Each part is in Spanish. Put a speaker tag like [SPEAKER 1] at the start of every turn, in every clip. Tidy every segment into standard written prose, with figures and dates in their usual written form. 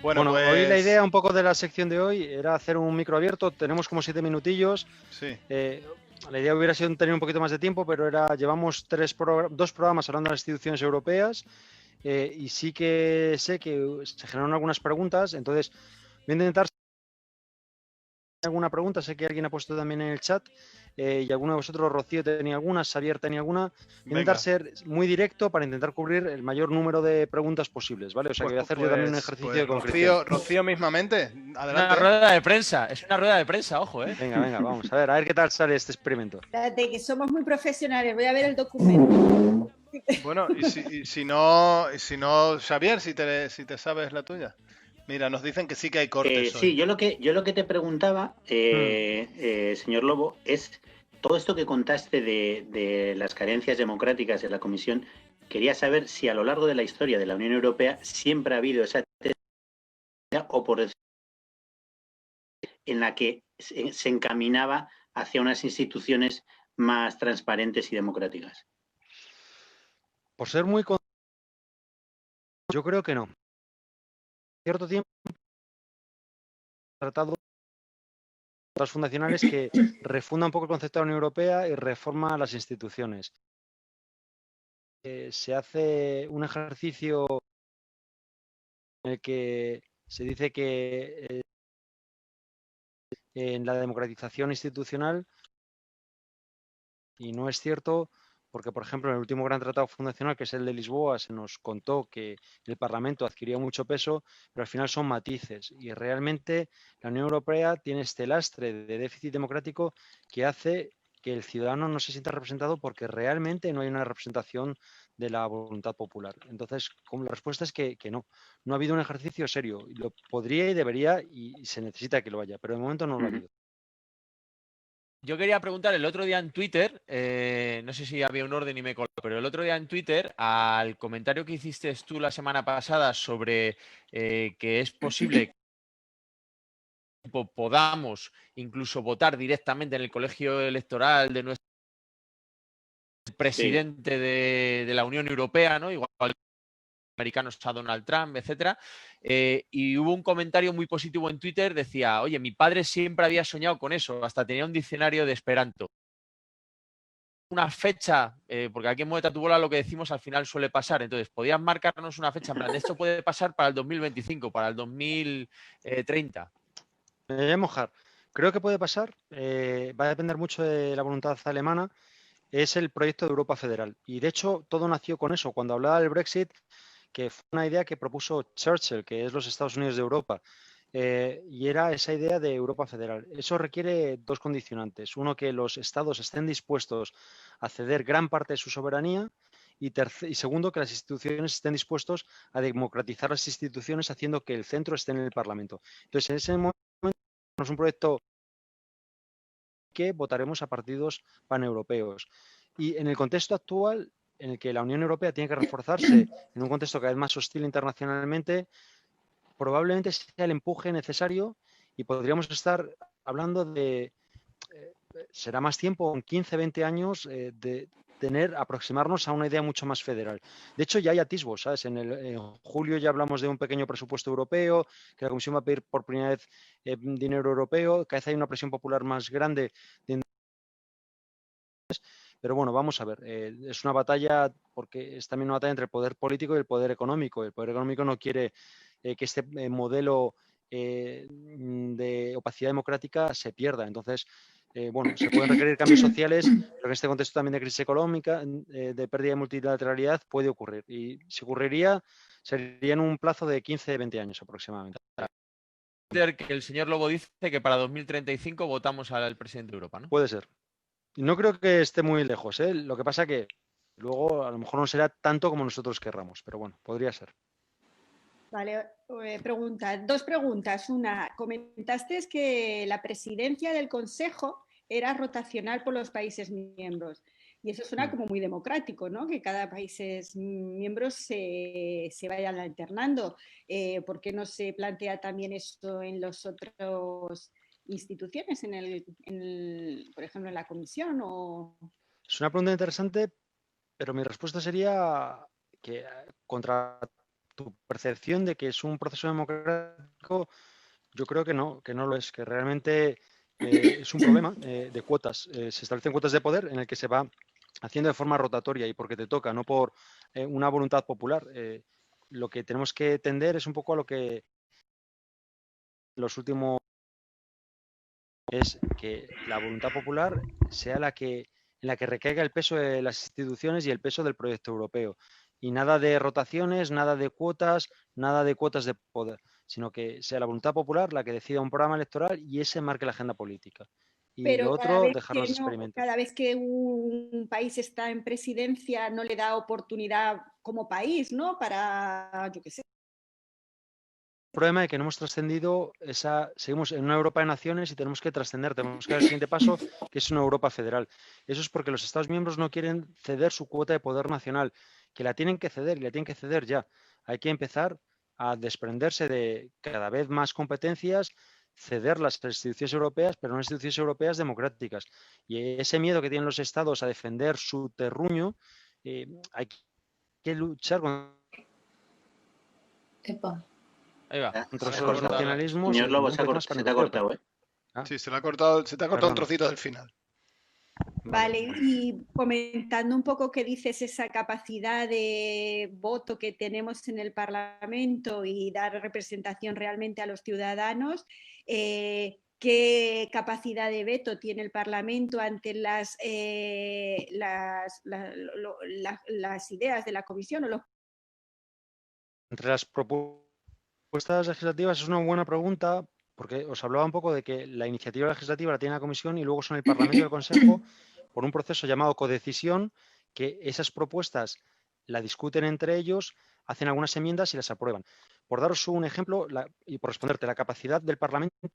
[SPEAKER 1] Bueno,
[SPEAKER 2] Bueno, hoy la
[SPEAKER 1] pues
[SPEAKER 2] idea un poco de la sección de hoy era hacer un micro abierto. Tenemos como 7 minutillos.
[SPEAKER 1] sí.
[SPEAKER 2] La idea hubiera sido tener un poquito más de tiempo, pero llevamos dos programas hablando de las instituciones europeas y sí que sé que se generaron algunas preguntas. Entonces, voy a intentar alguna pregunta. Sé que alguien ha puesto también en el chat y alguno de vosotros, Rocío, tenía alguna, Xavier tenía alguna. Voy a intentar
[SPEAKER 1] Venga,
[SPEAKER 2] ser muy directo para intentar cubrir el mayor número de preguntas posibles, ¿vale? O sea que voy a hacer yo también un ejercicio
[SPEAKER 1] pues
[SPEAKER 2] de concreción.
[SPEAKER 1] Rocío mismamente,
[SPEAKER 3] Una
[SPEAKER 1] adelante.
[SPEAKER 3] rueda de prensa, es una rueda de prensa, ojo, ¿eh?
[SPEAKER 2] Venga, vamos a ver qué tal sale este experimento.
[SPEAKER 4] De que somos muy profesionales. Voy a ver el documento.
[SPEAKER 1] Bueno, y si no, Xavier, si te sabes la tuya. Mira, nos dicen que sí que hay cortes
[SPEAKER 5] Sí,
[SPEAKER 1] hoy.
[SPEAKER 5] yo lo que te preguntaba, señor Lobo, es todo esto que contaste de las carencias democráticas de la Comisión. Quería saber si a lo largo de la historia de la Unión Europea siempre ha habido esa tendencia o por decir, en la que se encaminaba hacia unas instituciones más transparentes y democráticas.
[SPEAKER 2] Por ser yo creo que no. Cierto tiempo tratado las fundacionales que refunda un poco el concepto de la Unión Europea y reforma las instituciones. Se hace un ejercicio en el que se dice que en la democratización institucional, y no es cierto, porque, por ejemplo, en el último gran tratado fundacional, que es el de Lisboa, se nos contó que el Parlamento adquiría mucho peso, pero al final son matices. Y realmente la Unión Europea tiene este lastre de déficit democrático que hace que el ciudadano no se sienta representado porque realmente no hay una representación de la voluntad popular. Entonces, como la respuesta es que no ha habido un ejercicio serio. Lo podría y debería y se necesita que lo haya, pero de momento no lo ha habido.
[SPEAKER 3] Yo quería preguntar el otro día en Twitter, no sé si había un orden y me coló, pero el otro día en Twitter, al comentario que hiciste tú la semana pasada sobre que es posible que podamos incluso votar directamente en el colegio electoral de nuestro presidente de la Unión Europea, ¿no? Igual americanos a Donald Trump, etcétera. Y hubo un comentario muy positivo en Twitter, decía, oye, mi padre siempre había soñado con eso, hasta tenía un diccionario de Esperanto. Una fecha, porque aquí en Muévete a tu bola lo que decimos al final suele pasar, entonces, ¿podías marcarnos una fecha? En plan, esto puede pasar para el 2025, para el 2030.
[SPEAKER 2] Me voy a mojar. Creo que puede pasar, va a depender mucho de la voluntad alemana, es el proyecto de Europa Federal. Y de hecho, todo nació con eso. Cuando hablaba del Brexit, que fue una idea que propuso Churchill, que es los Estados Unidos de Europa, y era esa idea de Europa Federal. Eso requiere dos condicionantes. Uno, que los estados estén dispuestos a ceder gran parte de su soberanía y segundo, que las instituciones estén dispuestos a democratizar las instituciones haciendo que el centro esté en el Parlamento. Entonces, en ese momento es un proyecto que votaremos a partidos paneuropeos. Y en el contexto actual, en el que la Unión Europea tiene que reforzarse en un contexto cada vez más hostil internacionalmente, probablemente sea el empuje necesario y podríamos estar hablando de, será más tiempo, en 15, 20 años, de aproximarnos a una idea mucho más federal. De hecho, ya hay atisbos, ¿sabes? En julio ya hablamos de un pequeño presupuesto europeo, que la Comisión va a pedir por primera vez dinero europeo, cada vez hay una presión popular más grande. Pero bueno, vamos a ver, es una batalla porque es también una batalla entre el poder político y el poder económico. El poder económico no quiere que este modelo de opacidad democrática se pierda. Entonces, bueno, se pueden requerir cambios sociales, pero en este contexto también de crisis económica, de pérdida de multilateralidad, puede ocurrir. Y si ocurriría, sería en un plazo de 15, 20 años aproximadamente.
[SPEAKER 3] Que el señor Lobo dice que para 2035 votamos al presidente de Europa, ¿no?
[SPEAKER 2] Puede ser. No creo que esté muy lejos, ¿eh? Lo que pasa que luego a lo mejor no será tanto como nosotros querramos, pero bueno, podría ser.
[SPEAKER 4] Vale, dos preguntas. Una, comentaste que la presidencia del Consejo era rotacional por los países miembros. Y eso suena como muy democrático, ¿no? Que cada país miembro se vayan alternando. ¿Por qué no se plantea también esto en las otras instituciones, por ejemplo, en la Comisión?
[SPEAKER 2] Es una pregunta interesante, pero mi respuesta sería que contra tu percepción de que es un proceso democrático, yo creo que no lo es, que realmente es un problema de cuotas. Se establecen cuotas de poder en el que se va haciendo de forma rotatoria y porque te toca, no por una voluntad popular. Lo que tenemos que tender es un poco a lo que los últimos es que la voluntad popular sea en la que recaiga el peso de las instituciones y el peso del proyecto europeo. Y nada de rotaciones, nada de cuotas de poder, sino que sea la voluntad popular la que decida un programa electoral y ese marque la agenda política. Y lo
[SPEAKER 4] Pero
[SPEAKER 2] otro, dejarnos experimentos.
[SPEAKER 4] cada vez que un país está en presidencia no le da oportunidad como país, ¿no? Para, yo qué sé.
[SPEAKER 2] El problema es que no hemos trascendido seguimos en una Europa de naciones y tenemos que trascender, tenemos que dar el siguiente paso, que es una Europa federal. Eso es porque los Estados miembros no quieren ceder su cuota de poder nacional, que la tienen que ceder y la tienen que ceder ya. Hay que empezar a desprenderse de cada vez más competencias, ceder las instituciones europeas, pero no instituciones europeas democráticas. Y ese miedo que tienen los Estados a defender su terruño, hay que luchar
[SPEAKER 6] Epa.
[SPEAKER 3] Ahí va.
[SPEAKER 2] contra
[SPEAKER 5] Se ha
[SPEAKER 2] esos
[SPEAKER 5] cortado.
[SPEAKER 2] nacionalismos.
[SPEAKER 5] Señor
[SPEAKER 2] y
[SPEAKER 5] Lobo,
[SPEAKER 2] un país más
[SPEAKER 5] se te ha cortado, ¿eh?
[SPEAKER 1] Sí, se te ha cortado un
[SPEAKER 2] Perdona.
[SPEAKER 1] trocito del final.
[SPEAKER 4] Vale, y comentando un poco qué dices, esa capacidad de voto que tenemos en el Parlamento y dar representación realmente a los ciudadanos, ¿qué capacidad de veto tiene el Parlamento ante las ideas de la Comisión o los
[SPEAKER 2] Entre las propuestas legislativas es una buena pregunta, porque os hablaba un poco de que la iniciativa legislativa la tiene la Comisión y luego son el Parlamento y el Consejo por un proceso llamado codecisión, que esas propuestas la discuten entre ellos, hacen algunas enmiendas y las aprueban. Por daros un ejemplo y por responderte, la capacidad del Parlamento de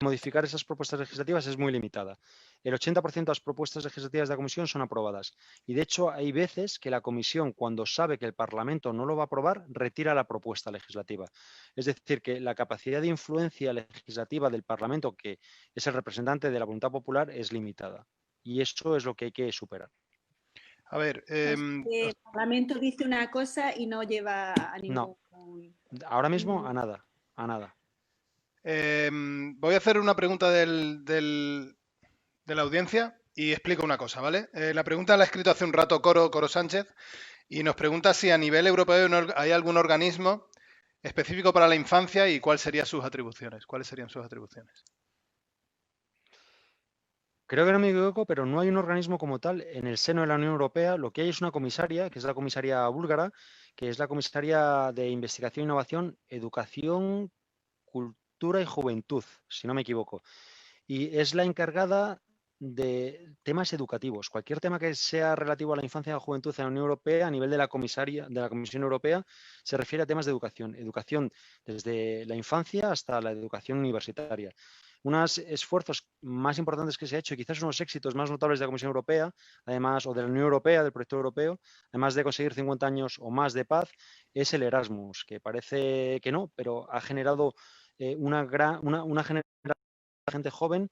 [SPEAKER 2] modificar esas propuestas legislativas es muy limitada. El 80% de las propuestas legislativas de la Comisión son aprobadas. Y de hecho hay veces que la Comisión, cuando sabe que el Parlamento no lo va a aprobar, retira la propuesta legislativa. Es decir, que la capacidad de influencia legislativa del Parlamento, que es el representante de la voluntad popular, es limitada. Y eso es lo que hay que superar.
[SPEAKER 1] A ver,
[SPEAKER 4] el Parlamento dice una cosa y no lleva a ningún...
[SPEAKER 2] Ahora mismo a nada, a nada.
[SPEAKER 1] voy a hacer una pregunta de la audiencia y explico una cosa, ¿vale? La pregunta la ha escrito hace un rato Coro Sánchez y nos pregunta si a nivel europeo hay algún organismo específico para la infancia y cuáles serían sus atribuciones.
[SPEAKER 2] Creo que no me equivoco, pero no hay un organismo como tal en el seno de la Unión Europea. Lo que hay es una comisaria, que es la comisaria búlgara, que es la comisaria de Investigación, Innovación, Educación, Cultura y Juventud, si no me equivoco. Y es la encargada de temas educativos. Cualquier tema que sea relativo a la infancia y la juventud en la Unión Europea, a nivel de la comisaria, de la Comisión Europea, se refiere a temas de educación. Educación desde la infancia hasta la educación universitaria. Unos esfuerzos más importantes que se ha hecho y quizás unos éxitos más notables de la Comisión Europea, además, o de la Unión Europea, del proyecto europeo, además de conseguir 50 años o más de paz, es el Erasmus, que parece que no, pero ha generado una generación de gente joven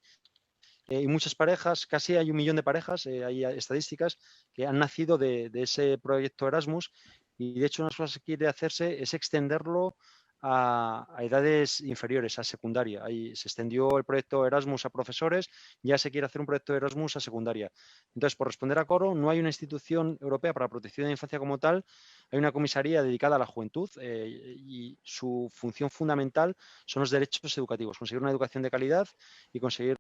[SPEAKER 2] y muchas parejas, casi hay 1 millón de parejas, hay estadísticas que han nacido de ese proyecto Erasmus y de hecho una de las cosas que quiere hacerse es extenderlo a edades inferiores, a secundaria. Ahí se extendió el proyecto Erasmus a profesores, ya se quiere hacer un proyecto Erasmus a secundaria. Entonces, por responder a Coro, no hay una institución europea para la protección de la infancia como tal, hay una comisaría dedicada a la juventud y su función fundamental son los derechos educativos, conseguir una educación de calidad y conseguir